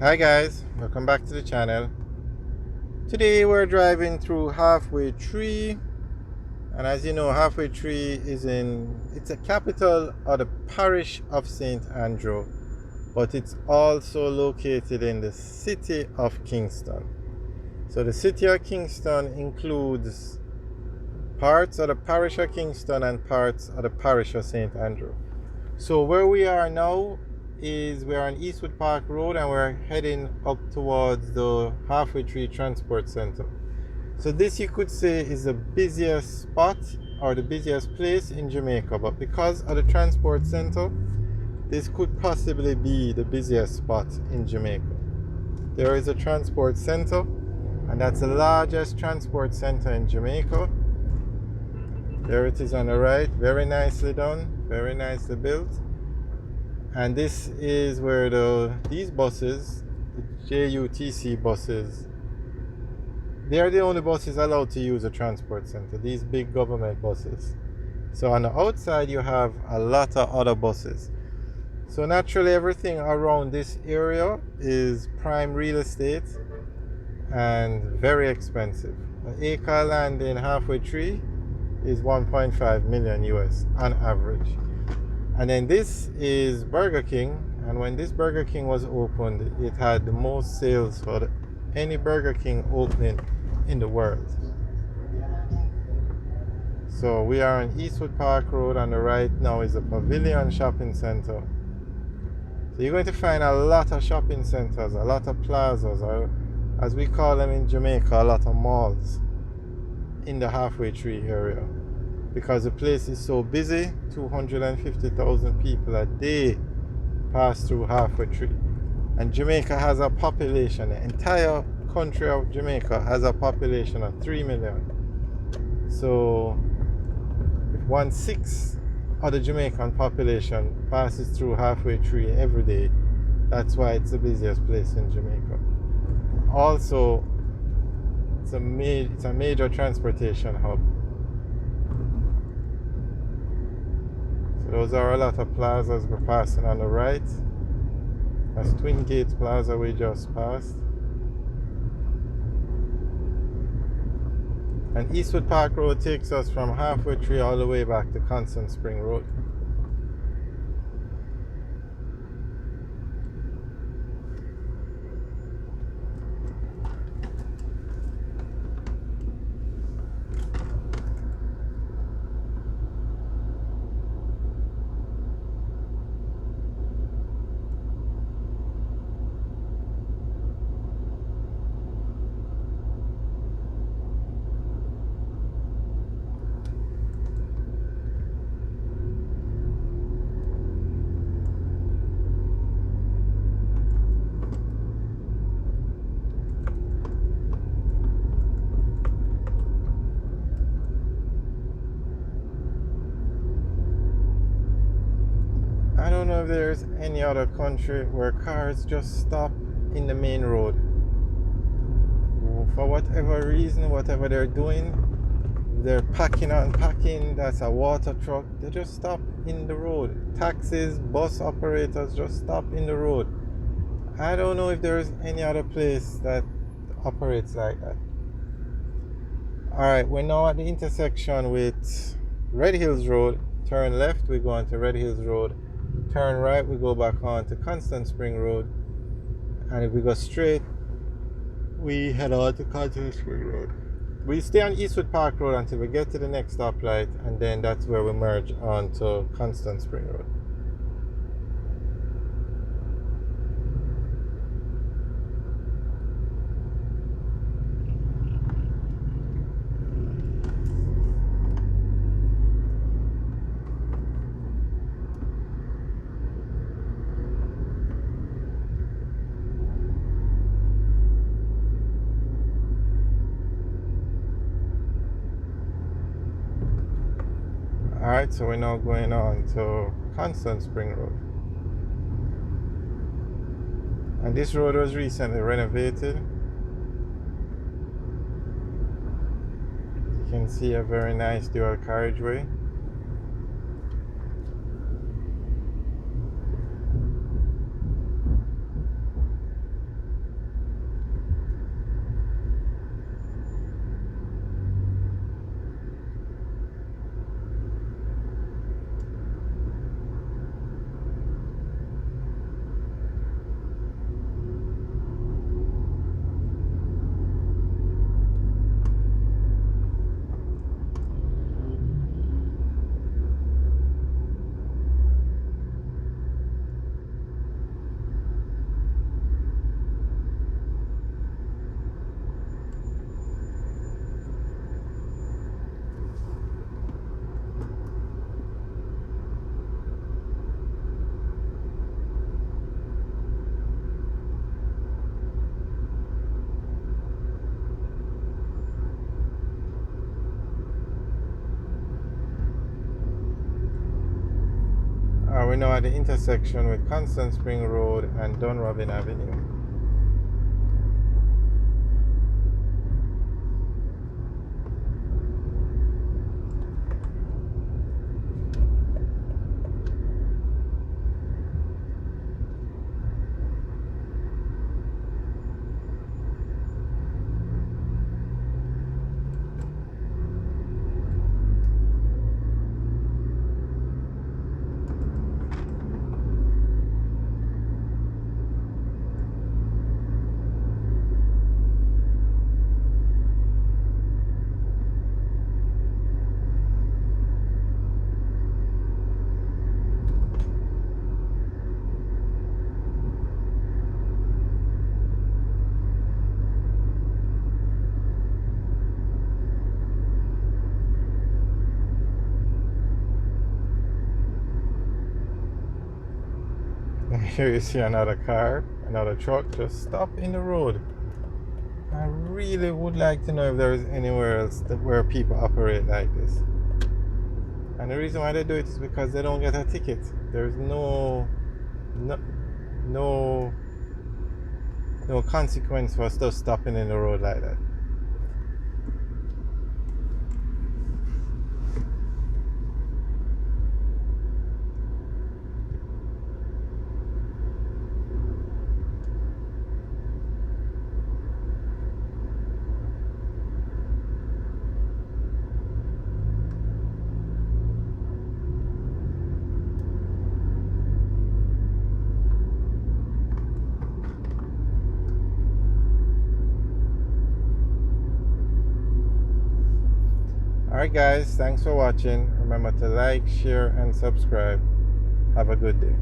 Hi guys, welcome back to the channel. Today we're driving through Halfway Tree, and as you know, Halfway Tree it's a capital of the parish of St. Andrew, but it's also located in the city of Kingston. So the city of Kingston includes parts of the parish of Kingston and parts of the parish of St. Andrew. So where we are now is we're on Eastwood Park Road and we're heading up towards the Halfway Tree Transport Center. So this you could say is the busiest spot or the busiest place in Jamaica, but because of the transport center, this could possibly be the busiest spot in Jamaica. There is a transport center, and that's the largest transport center in Jamaica. There it is on the right, very nicely done, very nicely built. And this is where these buses, the JUTC buses, they are the only buses allowed to use a transport center, these big government buses. So on the outside you have a lot of other buses. So naturally everything around this area is prime real estate and very expensive. An acre of land in Halfway Tree is 1.5 million US on average. And then this is Burger King, and when this Burger King was opened, it had the most sales for any Burger King opening in the world. So we are on Eastwood Park Road, on the right now is the Pavilion Shopping Center. So you're going to find a lot of shopping centers, a lot of plazas, or as we call them in Jamaica, a lot of malls in the Halfway Tree area. Because the place is so busy, 250,000 people a day pass through Halfway Tree. And Jamaica has a population, the entire country of Jamaica has a population of 3 million. So if 1/6 of the Jamaican population passes through Halfway Tree every day, that's why it's the busiest place in Jamaica. Also, it's a major transportation hub. Those are a lot of plazas we're passing on the right. That's Twin Gates Plaza we just passed. And Eastwood Park Road takes us from Halfway Tree all the way back to Constant Spring Road. I don't know if there's any other country where cars just stop in the main road. For whatever reason, whatever they're doing, they're packing and unpacking, that's a water truck, they just stop in the road. Taxis, bus operators just stop in the road. I don't know if there's any other place that operates like that. Alright, we're now at the intersection with Red Hills Road. Turn left, we go on to Red Hills Road. Turn right, we go back on to Constant Spring Road. And if we go straight, we head on to Constant Spring Road. We stay on Eastwood Park Road until we get to the next stoplight, and then that's where we merge onto Constant Spring Road. Alright, so we're now going on to Constant Spring Road. And this road was recently renovated. You can see a very nice dual carriageway. we're now at the intersection with Constant Spring Road and Dunrobin Avenue. Here you see another car, another truck just stopped in the road. I really would like to know if there is anywhere else where people operate like this. And the reason why they do it is because they don't get a ticket. There's no consequence for stuff stopping in the road like that. Alright guys, thanks for watching. Remember to like, share and subscribe. Have a good day.